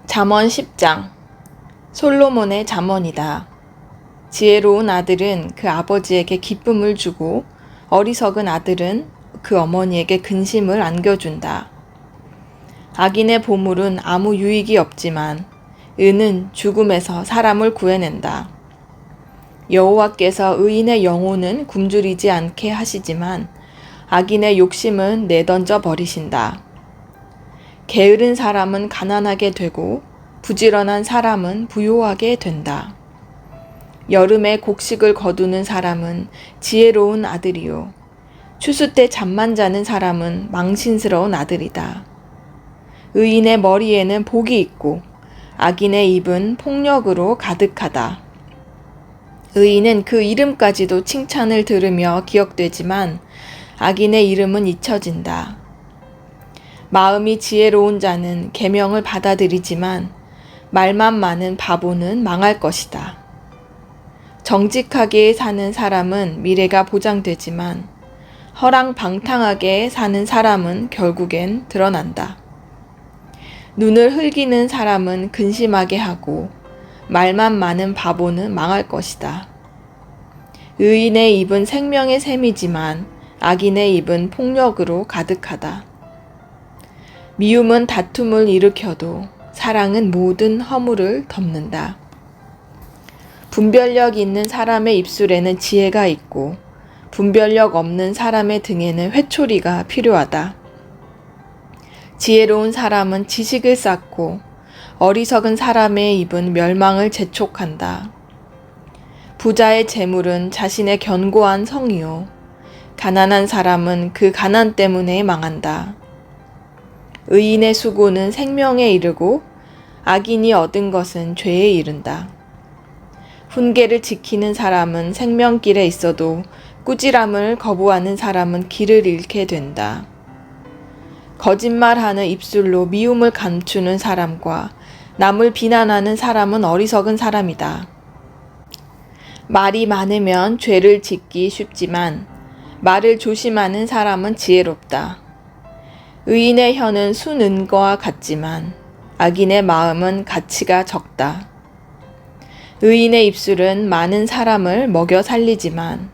잠언 10장. 솔로몬의 잠언이다. 지혜로운 아들은 그 아버지에게 기쁨을 주고 어리석은 아들은 그 어머니에게 근심을 안겨준다. 악인의 보물은 아무 유익이 없지만 은은 죽음에서 사람을 구해낸다. 여호와께서 의인의 영혼은 굶주리지 않게 하시지만 악인의 욕심은 내던져 버리신다. 게으른 사람은 가난하게 되고 부지런한 사람은 부요하게 된다. 여름에 곡식을 거두는 사람은 지혜로운 아들이요. 추수 때 잠만 자는 사람은 망신스러운 아들이다. 의인의 머리에는 복이 있고 악인의 입은 폭력으로 가득하다. 의인은 그 이름까지도 칭찬을 들으며 기억되지만 악인의 이름은 잊혀진다. 마음이 지혜로운 자는 계명을 받아들이지만 말만 많은 바보는 망할 것이다. 정직하게 사는 사람은 미래가 보장되지만 허랑방탕하게 사는 사람은 결국엔 드러난다. 눈을 흘기는 사람은 근심하게 하고 말만 많은 바보는 망할 것이다. 의인의 입은 생명의 샘이지만 악인의 입은 폭력으로 가득하다. 미움은 다툼을 일으켜도 사랑은 모든 허물을 덮는다. 분별력 있는 사람의 입술에는 지혜가 있고 분별력 없는 사람의 등에는 회초리가 필요하다. 지혜로운 사람은 지식을 쌓고 어리석은 사람의 입은 멸망을 재촉한다. 부자의 재물은 자신의 견고한 성이요. 가난한 사람은 그 가난 때문에 망한다. 의인의 수고는 생명에 이르고 악인이 얻은 것은 죄에 이른다. 훈계를 지키는 사람은 생명길에 있어도 꾸지람을 거부하는 사람은 길을 잃게 된다. 거짓말하는 입술로 미움을 감추는 사람과 남을 비난하는 사람은 어리석은 사람이다. 말이 많으면 죄를 짓기 쉽지만 말을 조심하는 사람은 지혜롭다. 의인의 혀는 순은과 같지만 악인의 마음은 가치가 적다. 의인의 입술은 많은 사람을 먹여 살리지만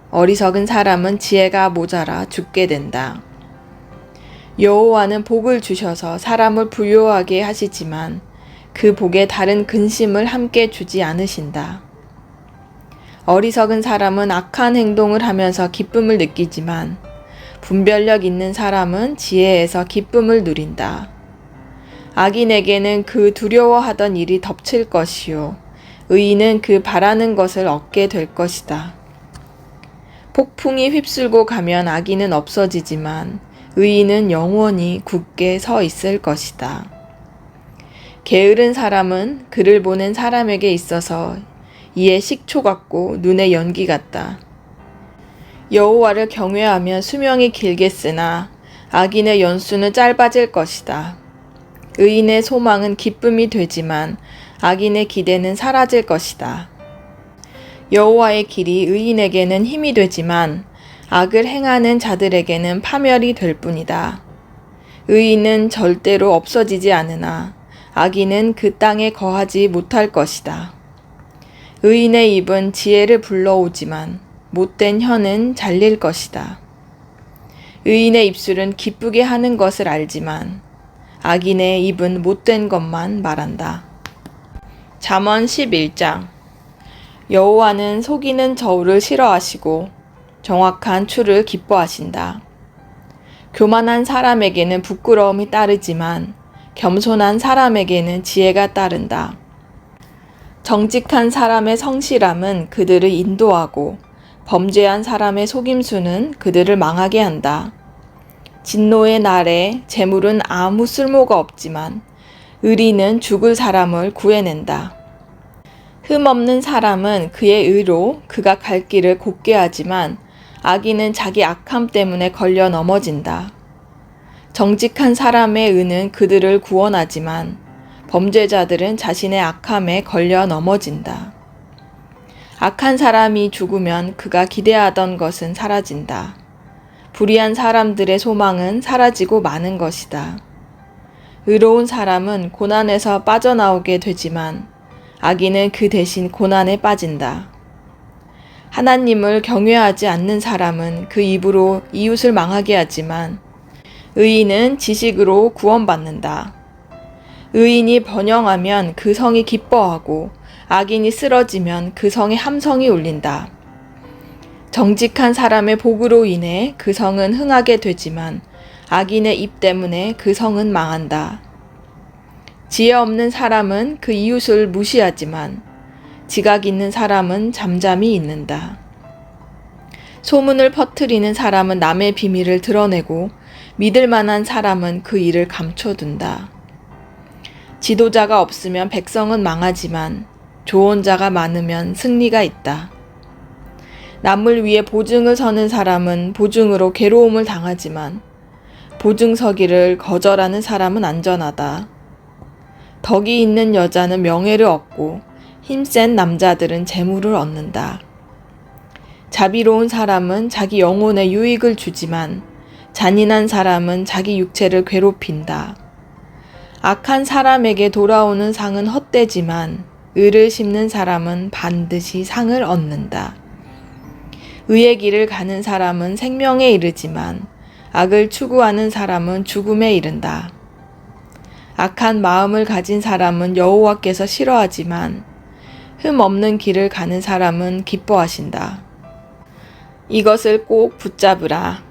어리석은 사람은 지혜가 모자라 죽게 된다. 여호와는 복을 주셔서 사람을 부요하게 하시지만 그 복에 다른 근심을 함께 주지 않으신다. 어리석은 사람은 악한 행동을 하면서 기쁨을 느끼지만 분별력 있는 사람은 지혜에서 기쁨을 누린다. 악인에게는 그 두려워하던 일이 덮칠 것이요. 의인은 그 바라는 것을 얻게 될 것이다. 폭풍이 휩쓸고 가면 악인은 없어지지만 의인은 영원히 굳게 서 있을 것이다. 게으른 사람은 그를 보는 사람에게 있어서 이에 식초 같고 눈의 연기 같다. 여호와를 경외하면 수명이 길겠으나 악인의 연수는 짧아질 것이다. 의인의 소망은 기쁨이 되지만 악인의 기대는 사라질 것이다. 여호와의 길이 의인에게는 힘이 되지만 악을 행하는 자들에게는 파멸이 될 뿐이다. 의인은 절대로 없어지지 않으나 악인은 그 땅에 거하지 못할 것이다. 의인의 입은 지혜를 불러오지만 못된 혀는 잘릴 것이다. 의인의 입술은 기쁘게 하는 것을 알지만 악인의 입은 못된 것만 말한다. 잠언 11장. 여호와는 속이는 저울을 싫어하시고 정확한 추를 기뻐하신다. 교만한 사람에게는 부끄러움이 따르지만 겸손한 사람에게는 지혜가 따른다. 정직한 사람의 성실함은 그들을 인도하고 범죄한 사람의 속임수는 그들을 망하게 한다. 진노의 날에 재물은 아무 쓸모가 없지만 의리는 죽을 사람을 구해낸다. 흠없는 사람은 그의 의로 그가 갈 길을 곧게 하지만 악인은 자기 악함 때문에 걸려 넘어진다. 정직한 사람의 의는 그들을 구원하지만 범죄자들은 자신의 악함에 걸려 넘어진다. 악한 사람이 죽으면 그가 기대하던 것은 사라진다. 불의한 사람들의 소망은 사라지고 마는 것이다. 의로운 사람은 고난에서 빠져나오게 되지만 악인은 그 대신 고난에 빠진다. 하나님을 경외하지 않는 사람은 그 입으로 이웃을 망하게 하지만 의인은 지식으로 구원받는다. 의인이 번영하면 그 성이 기뻐하고 악인이 쓰러지면 그 성의 함성이 울린다. 정직한 사람의 복으로 인해 그 성은 흥하게 되지만 악인의 입 때문에 그 성은 망한다. 지혜 없는 사람은 그 이웃을 무시하지만 지각 있는 사람은 잠잠히 있는다. 소문을 퍼뜨리는 사람은 남의 비밀을 드러내고 믿을 만한 사람은 그 일을 감춰둔다. 지도자가 없으면 백성은 망하지만 조언자가 많으면 승리가 있다. 남을 위해 보증을 서는 사람은 보증으로 괴로움을 당하지만 보증 서기를 거절하는 사람은 안전하다. 덕이 있는 여자는 명예를 얻고 힘센 남자들은 재물을 얻는다. 자비로운 사람은 자기 영혼에 유익을 주지만 잔인한 사람은 자기 육체를 괴롭힌다. 악한 사람에게 돌아오는 상은 헛되지만 의를 심는 사람은 반드시 상을 얻는다. 의의 길을 가는 사람은 생명에 이르지만 악을 추구하는 사람은 죽음에 이른다. 악한 마음을 가진 사람은 여호와께서 싫어하지만 흠 없는 길을 가는 사람은 기뻐하신다. 이것을 꼭 붙잡으라.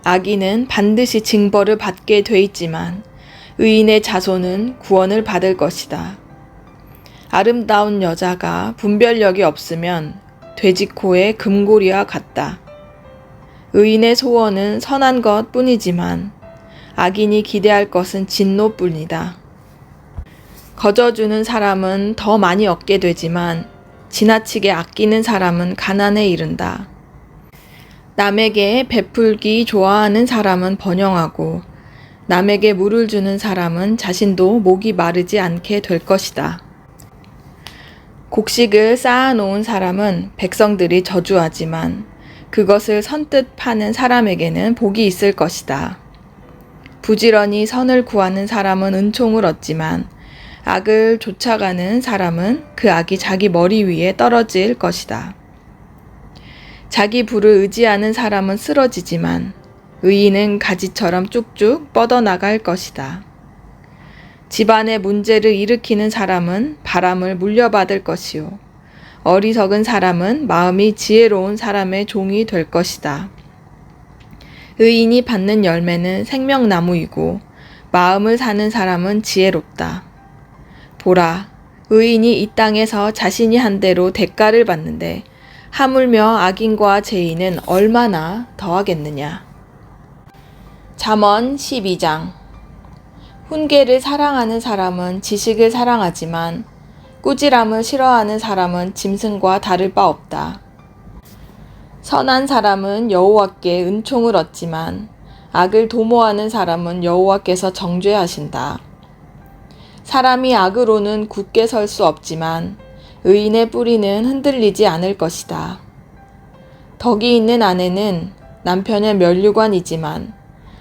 악인은 반드시 징벌을 받게 돼 있지만 의인의 자손은 구원을 받을 것이다. 아름다운 여자가 분별력이 없으면 돼지코의 금고리와 같다. 의인의 소원은 선한 것 뿐이지만 악인이 기대할 것은 진노뿐이다. 거저주는 사람은 더 많이 얻게 되지만 지나치게 아끼는 사람은 가난에 이른다. 남에게 베풀기 좋아하는 사람은 번영하고 남에게 물을 주는 사람은 자신도 목이 마르지 않게 될 것이다. 곡식을 쌓아놓은 사람은 백성들이 저주하지만 그것을 선뜻 파는 사람에게는 복이 있을 것이다. 부지런히 선을 구하는 사람은 은총을 얻지만 악을 쫓아가는 사람은 그 악이 자기 머리 위에 떨어질 것이다. 자기 부를 의지하는 사람은 쓰러지지만 의인은 가지처럼 쭉쭉 뻗어나갈 것이다. 집안의 문제를 일으키는 사람은 바람을 물려받을 것이요. 어리석은 사람은 마음이 지혜로운 사람의 종이 될 것이다. 의인이 받는 열매는 생명나무이고 마음을 사는 사람은 지혜롭다. 보라, 의인이 이 땅에서 자신이 한 대로 대가를 받는데 하물며 악인과 죄인은 얼마나 더하겠느냐. 잠언 12장. 훈계를 사랑하는 사람은 지식을 사랑하지만 꾸지람을 싫어하는 사람은 짐승과 다를 바 없다. 선한 사람은 여호와께 은총을 얻지만 악을 도모하는 사람은 여호와께서 정죄하신다. 사람이 악으로는 굳게 설 수 없지만 의인의 뿌리는 흔들리지 않을 것이다. 덕이 있는 아내는 남편의 면류관이지만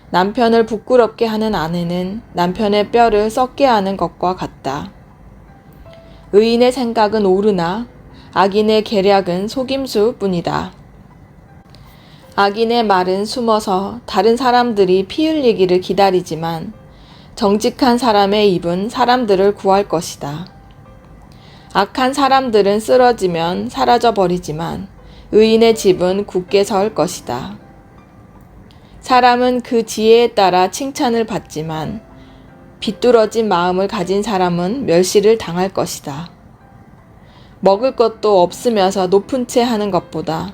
남편을 부끄럽게 하는 아내는 남편의 뼈를 썩게 하는 것과 같다. 의인의 생각은 옳으나 악인의 계략은 속임수 뿐이다. 악인의 말은 숨어서 다른 사람들이 피 흘리기를 기다리지만 정직한 사람의 입은 사람들을 구할 것이다. 악한 사람들은 쓰러지면 사라져 버리지만 의인의 집은 굳게 설 것이다. 사람은 그 지혜에 따라 칭찬을 받지만 비뚤어진 마음을 가진 사람은 멸시를 당할 것이다. 먹을 것도 없으면서 높은 채 하는 것보다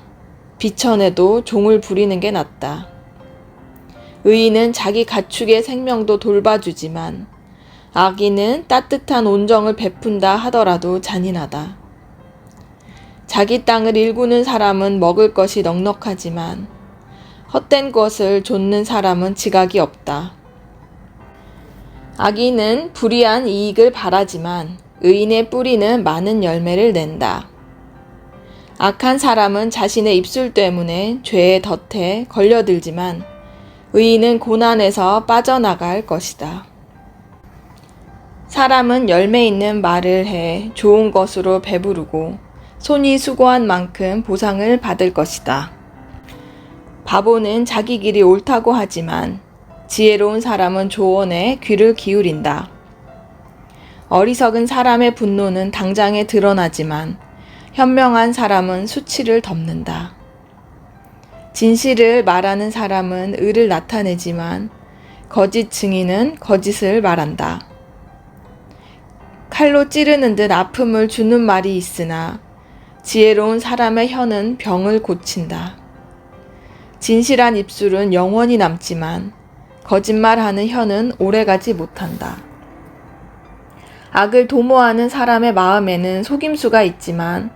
비천에도 종을 부리는 게 낫다. 의인은 자기 가축의 생명도 돌봐주지만 악인은 따뜻한 온정을 베푼다 하더라도 잔인하다. 자기 땅을 일구는 사람은 먹을 것이 넉넉하지만 헛된 것을 좇는 사람은 지각이 없다. 악인은 불이한 이익을 바라지만 의인의 뿌리는 많은 열매를 낸다. 악한 사람은 자신의 입술 때문에 죄의 덫에 걸려들지만 의인은 고난에서 빠져나갈 것이다. 사람은 열매 있는 말을 해 좋은 것으로 배부르고 손이 수고한 만큼 보상을 받을 것이다. 바보는 자기 길이 옳다고 하지만 지혜로운 사람은 조언에 귀를 기울인다. 어리석은 사람의 분노는 당장에 드러나지만 현명한 사람은 수치를 덮는다. 진실을 말하는 사람은 의를 나타내지만 거짓 증인은 거짓을 말한다. 칼로 찌르는 듯 아픔을 주는 말이 있으나 지혜로운 사람의 혀는 병을 고친다. 진실한 입술은 영원히 남지만 거짓말하는 혀는 오래가지 못한다. 악을 도모하는 사람의 마음에는 속임수가 있지만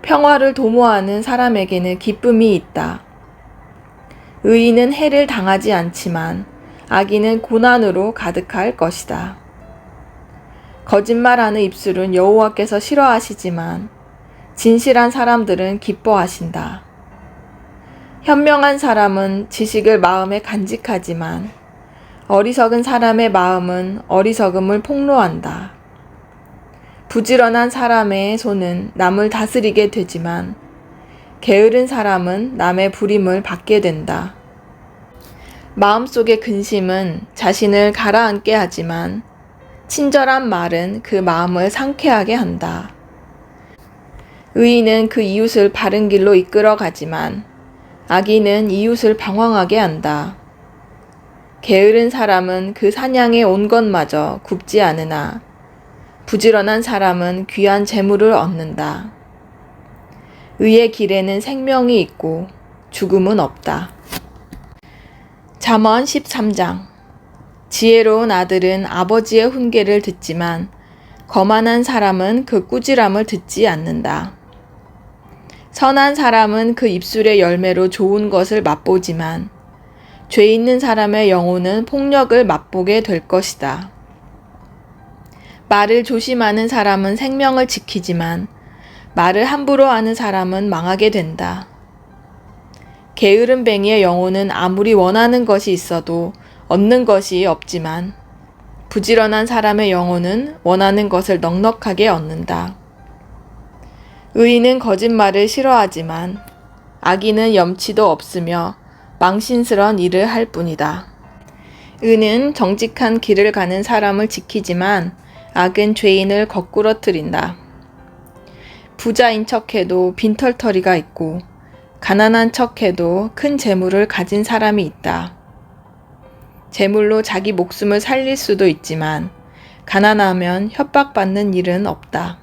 평화를 도모하는 사람에게는 기쁨이 있다. 의인은 해를 당하지 않지만 악인은 고난으로 가득할 것이다. 거짓말하는 입술은 여호와께서 싫어하시지만 진실한 사람들은 기뻐하신다. 현명한 사람은 지식을 마음에 간직하지만 어리석은 사람의 마음은 어리석음을 폭로한다. 부지런한 사람의 손은 남을 다스리게 되지만 게으른 사람은 남의 부림을 받게 된다. 마음속의 근심은 자신을 가라앉게 하지만 친절한 말은 그 마음을 상쾌하게 한다. 의인은 그 이웃을 바른 길로 이끌어 가지만 악인은 이웃을 방황하게 한다. 게으른 사람은 그 사냥에 온 것마저 굽지 않으나 부지런한 사람은 귀한 재물을 얻는다. 의의 길에는 생명이 있고 죽음은 없다. 잠언 13장. 지혜로운 아들은 아버지의 훈계를 듣지만 거만한 사람은 그 꾸지람을 듣지 않는다. 선한 사람은 그 입술의 열매로 좋은 것을 맛보지만 죄 있는 사람의 영혼은 폭력을 맛보게 될 것이다. 말을 조심하는 사람은 생명을 지키지만 말을 함부로 하는 사람은 망하게 된다. 게으른 뱅이의 영혼은 아무리 원하는 것이 있어도 얻는 것이 없지만 부지런한 사람의 영혼은 원하는 것을 넉넉하게 얻는다. 의인은 거짓말을 싫어하지만 악인은 염치도 없으며 망신스런 일을 할 뿐이다. 의는 정직한 길을 가는 사람을 지키지만 악은 죄인을 거꾸러뜨린다. 부자인 척해도 빈털터리가 있고 가난한 척해도 큰 재물을 가진 사람이 있다. 재물로 자기 목숨을 살릴 수도 있지만 가난하면 협박받는 일은 없다.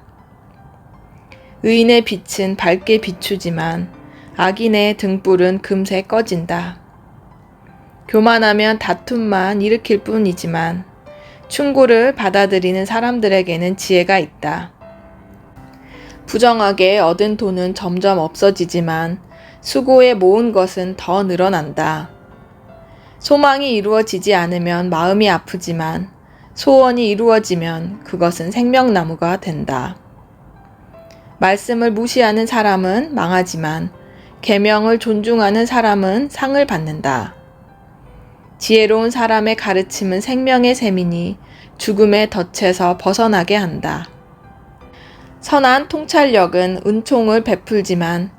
의인의 빛은 밝게 비추지만 악인의 등불은 금세 꺼진다. 교만하면 다툼만 일으킬 뿐이지만 충고를 받아들이는 사람들에게는 지혜가 있다. 부정하게 얻은 돈은 점점 없어지지만 수고에 모은 것은 더 늘어난다. 소망이 이루어지지 않으면 마음이 아프지만 소원이 이루어지면 그것은 생명나무가 된다. 말씀을 무시하는 사람은 망하지만 계명을 존중하는 사람은 상을 받는다. 지혜로운 사람의 가르침은 생명의 샘이니 죽음의 덫에서 벗어나게 한다. 선한 통찰력은 은총을 베풀지만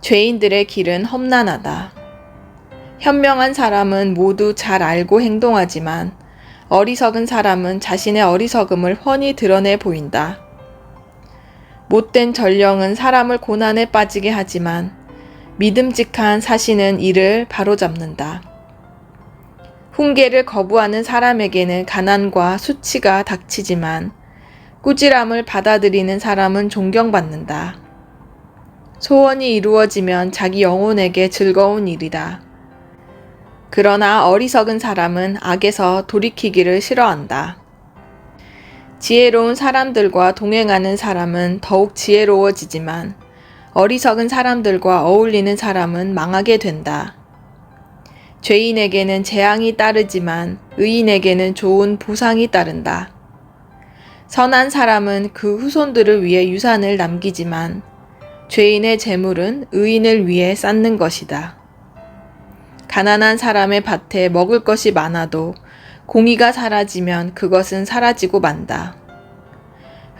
죄인들의 길은 험난하다. 현명한 사람은 모두 잘 알고 행동하지만 어리석은 사람은 자신의 어리석음을 훤히 드러내 보인다. 못된 전령은 사람을 고난에 빠지게 하지만 믿음직한 사신은 이를 바로잡는다. 훈계를 거부하는 사람에게는 가난과 수치가 닥치지만 꾸지람을 받아들이는 사람은 존경받는다. 소원이 이루어지면 자기 영혼에게 즐거운 일이다. 그러나 어리석은 사람은 악에서 돌이키기를 싫어한다. 지혜로운 사람들과 동행하는 사람은 더욱 지혜로워지지만 어리석은 사람들과 어울리는 사람은 망하게 된다. 죄인에게는 재앙이 따르지만 의인에게는 좋은 보상이 따른다. 선한 사람은 그 후손들을 위해 유산을 남기지만 죄인의 재물은 의인을 위해 쌓는 것이다. 가난한 사람의 밭에 먹을 것이 많아도 공의가 사라지면 그것은 사라지고 만다.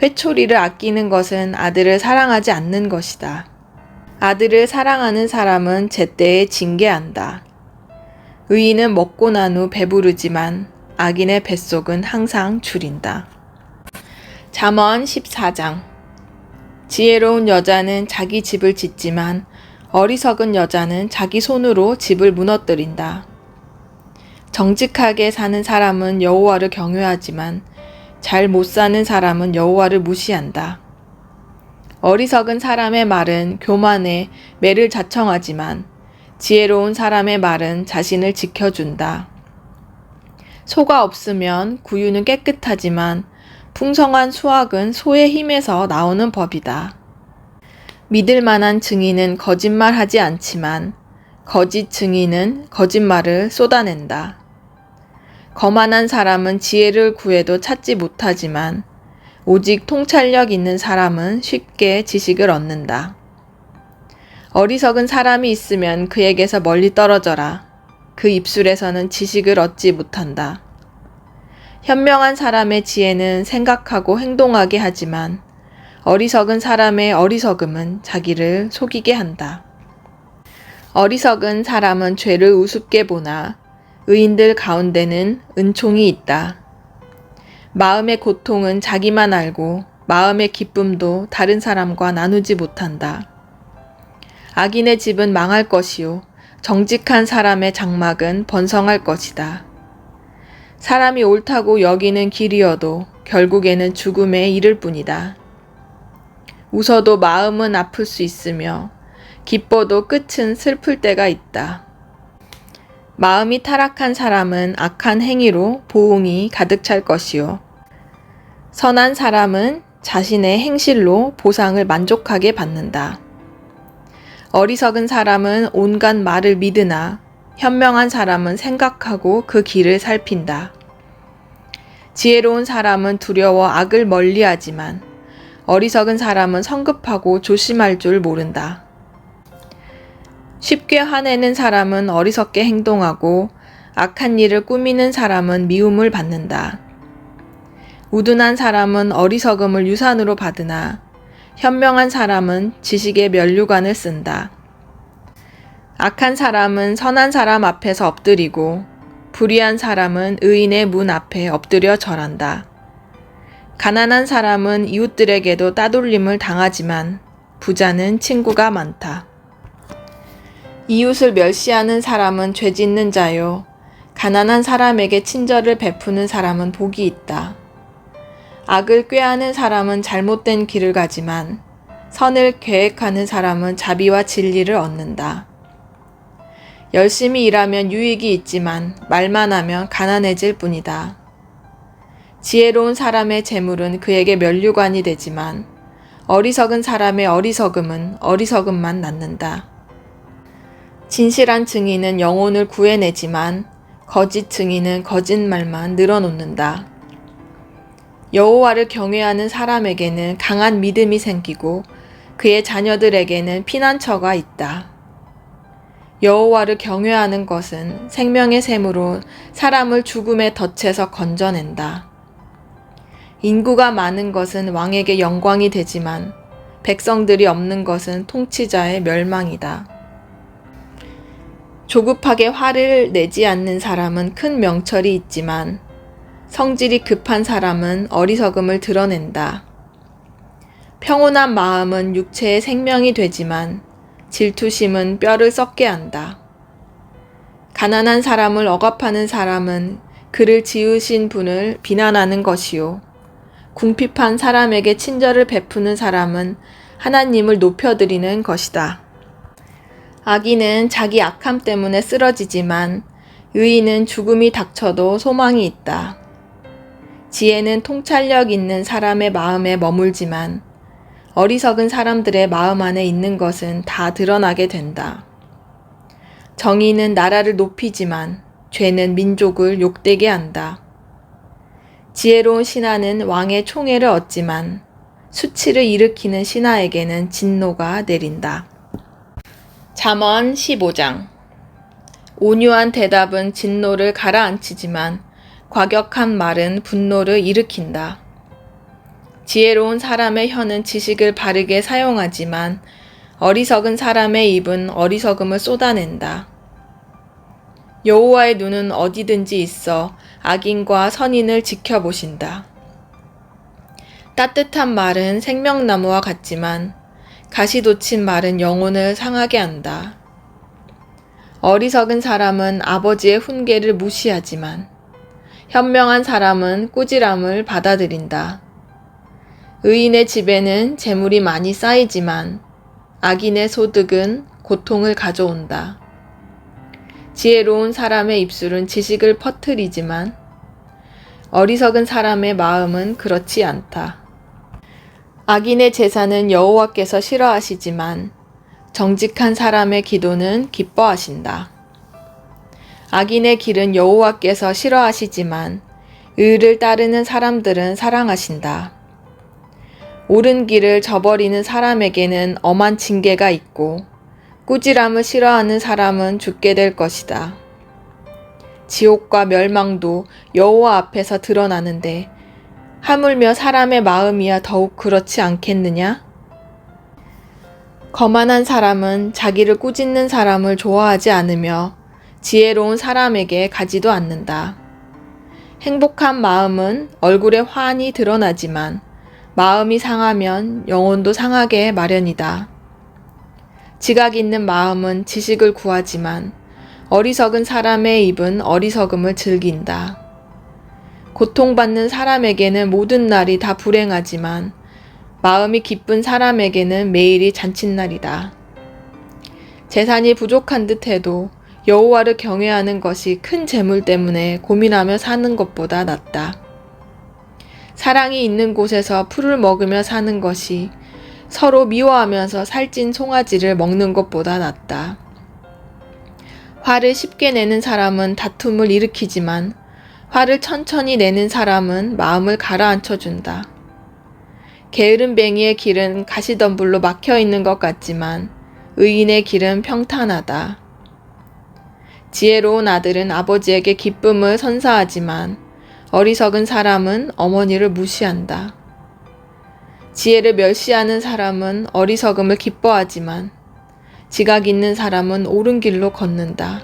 회초리를 아끼는 것은 아들을 사랑하지 않는 것이다. 아들을 사랑하는 사람은 제때에 징계한다. 의인은 먹고 난 후 배부르지만 악인의 뱃속은 항상 줄인다. 잠언 14장. 지혜로운 여자는 자기 집을 짓지만 어리석은 여자는 자기 손으로 집을 무너뜨린다. 정직하게 사는 사람은 여호와를 경외하지만 잘 못 사는 사람은 여호와를 무시한다. 어리석은 사람의 말은 교만에 매를 자청하지만 지혜로운 사람의 말은 자신을 지켜준다. 소가 없으면 구유는 깨끗하지만 풍성한 수확은 소의 힘에서 나오는 법이다. 믿을 만한 증인은 거짓말하지 않지만 거짓 증인은 거짓말을 쏟아낸다. 거만한 사람은 지혜를 구해도 찾지 못하지만 오직 통찰력 있는 사람은 쉽게 지식을 얻는다. 어리석은 사람이 있으면 그에게서 멀리 떨어져라. 그 입술에서는 지식을 얻지 못한다. 현명한 사람의 지혜는 생각하고 행동하게 하지만 어리석은 사람의 어리석음은 자기를 속이게 한다. 어리석은 사람은 죄를 우습게 보나 의인들 가운데는 은총이 있다. 마음의 고통은 자기만 알고 마음의 기쁨도 다른 사람과 나누지 못한다. 악인의 집은 망할 것이요 정직한 사람의 장막은 번성할 것이다. 사람이 옳다고 여기는 길이어도 결국에는 죽음에 이를 뿐이다. 웃어도 마음은 아플 수 있으며 기뻐도 끝은 슬플 때가 있다. 마음이 타락한 사람은 악한 행위로 보응이 가득 찰 것이요 선한 사람은 자신의 행실로 보상을 만족하게 받는다. 어리석은 사람은 온갖 말을 믿으나 현명한 사람은 생각하고 그 길을 살핀다. 지혜로운 사람은 두려워 악을 멀리하지만 어리석은 사람은 성급하고 조심할 줄 모른다. 쉽게 화내는 사람은 어리석게 행동하고 악한 일을 꾸미는 사람은 미움을 받는다. 우둔한 사람은 어리석음을 유산으로 받으나 현명한 사람은 지식의 면류관을 쓴다. 악한 사람은 선한 사람 앞에서 엎드리고 불의한 사람은 의인의 문 앞에 엎드려 절한다. 가난한 사람은 이웃들에게도 따돌림을 당하지만 부자는 친구가 많다. 이웃을 멸시하는 사람은 죄 짓는 자요 가난한 사람에게 친절을 베푸는 사람은 복이 있다. 악을 꾀하는 사람은 잘못된 길을 가지만 선을 계획하는 사람은 자비와 진리를 얻는다. 열심히 일하면 유익이 있지만 말만 하면 가난해질 뿐이다. 지혜로운 사람의 재물은 그에게 면류관이 되지만 어리석은 사람의 어리석음은 어리석음만 낳는다. 진실한 증인은 영혼을 구해내지만 거짓 증인은 거짓말만 늘어놓는다. 여호와를 경외하는 사람에게는 강한 믿음이 생기고 그의 자녀들에게는 피난처가 있다. 여호와를 경외하는 것은 생명의 샘으로 사람을 죽음의 덫에서 건져낸다. 인구가 많은 것은 왕에게 영광이 되지만 백성들이 없는 것은 통치자의 멸망이다. 조급하게 화를 내지 않는 사람은 큰 명철이 있지만 성질이 급한 사람은 어리석음을 드러낸다. 평온한 마음은 육체의 생명이 되지만 질투심은 뼈를 썩게 한다. 가난한 사람을 억압하는 사람은 그를 지으신 분을 비난하는 것이요 궁핍한 사람에게 친절을 베푸는 사람은 하나님을 높여드리는 것이다. 악인은 자기 악함 때문에 쓰러지지만 의인은 죽음이 닥쳐도 소망이 있다. 지혜는 통찰력 있는 사람의 마음에 머물지만 어리석은 사람들의 마음 안에 있는 것은 다 드러나게 된다. 정의는 나라를 높이지만 죄는 민족을 욕되게 한다. 지혜로운 신하는 왕의 총애를 얻지만 수치를 일으키는 신하에게는 진노가 내린다. 잠언 15장. 온유한 대답은 진노를 가라앉히지만 과격한 말은 분노를 일으킨다. 지혜로운 사람의 혀는 지식을 바르게 사용하지만 어리석은 사람의 입은 어리석음을 쏟아낸다. 여호와의 눈은 어디든지 있어 악인과 선인을 지켜보신다. 따뜻한 말은 생명나무와 같지만 가시 돋친 말은 영혼을 상하게 한다. 어리석은 사람은 아버지의 훈계를 무시하지만 현명한 사람은 꾸지람을 받아들인다. 의인의 집에는 재물이 많이 쌓이지만 악인의 소득은 고통을 가져온다. 지혜로운 사람의 입술은 지식을 퍼뜨리지만 어리석은 사람의 마음은 그렇지 않다. 악인의 제사는 여호와께서 싫어하시지만 정직한 사람의 기도는 기뻐하신다. 악인의 길은 여호와께서 싫어하시지만 의를 따르는 사람들은 사랑하신다. 옳은 길을 저버리는 사람에게는 엄한 징계가 있고 꾸지람을 싫어하는 사람은 죽게 될 것이다. 지옥과 멸망도 여호와 앞에서 드러나는데 하물며 사람의 마음이야 더욱 그렇지 않겠느냐? 거만한 사람은 자기를 꾸짖는 사람을 좋아하지 않으며 지혜로운 사람에게 가지도 않는다. 행복한 마음은 얼굴에 환히 드러나지만 마음이 상하면 영혼도 상하게 마련이다. 지각 있는 마음은 지식을 구하지만 어리석은 사람의 입은 어리석음을 즐긴다. 고통받는 사람에게는 모든 날이 다 불행하지만 마음이 기쁜 사람에게는 매일이 잔칫날이다. 재산이 부족한 듯해도 여호와를 경외하는 것이 큰 재물 때문에 고민하며 사는 것보다 낫다. 사랑이 있는 곳에서 풀을 먹으며 사는 것이 서로 미워하면서 살찐 송아지를 먹는 것보다 낫다. 화를 쉽게 내는 사람은 다툼을 일으키지만 화를 천천히 내는 사람은 마음을 가라앉혀준다. 게으른 뱅이의 길은 가시덤불로 막혀 있는 것 같지만 의인의 길은 평탄하다. 지혜로운 아들은 아버지에게 기쁨을 선사하지만 어리석은 사람은 어머니를 무시한다. 지혜를 멸시하는 사람은 어리석음을 기뻐하지만 지각 있는 사람은 옳은 길로 걷는다.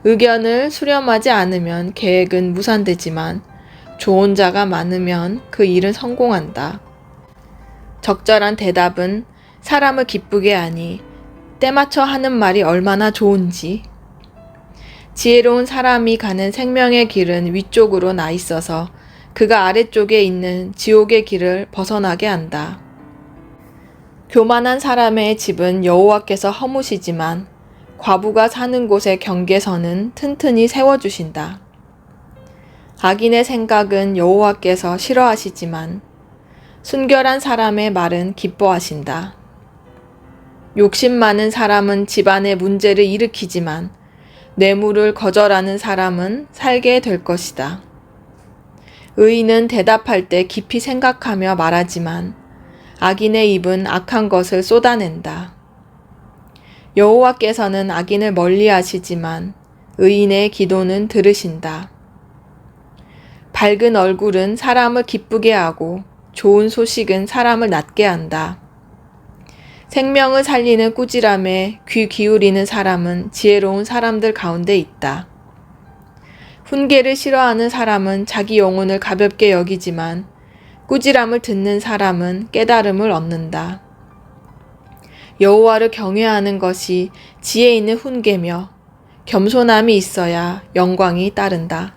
의견을 수렴하지 않으면 계획은 무산되지만 좋은 자가 많으면 그 일은 성공한다. 적절한 대답은 사람을 기쁘게 하니 때맞춰 하는 말이 얼마나 좋은지. 지혜로운 사람이 가는 생명의 길은 위쪽으로 나 있어서 그가 아래쪽에 있는 지옥의 길을 벗어나게 한다. 교만한 사람의 집은 여호와께서 허무시지만 과부가 사는 곳의 경계선은 튼튼히 세워주신다. 악인의 생각은 여호와께서 싫어하시지만 순결한 사람의 말은 기뻐하신다. 욕심 많은 사람은 집안에 문제를 일으키지만 뇌물을 거절하는 사람은 살게 될 것이다. 의인은 대답할 때 깊이 생각하며 말하지만 악인의 입은 악한 것을 쏟아낸다. 여호와께서는 악인을 멀리하시지만 의인의 기도는 들으신다. 밝은 얼굴은 사람을 기쁘게 하고 좋은 소식은 사람을 낫게 한다. 생명을 살리는 꾸지람에 귀 기울이는 사람은 지혜로운 사람들 가운데 있다. 훈계를 싫어하는 사람은 자기 영혼을 가볍게 여기지만 꾸지람을 듣는 사람은 깨달음을 얻는다. 여호와를 경외하는 것이 지혜 있는 훈계며 겸손함이 있어야 영광이 따른다.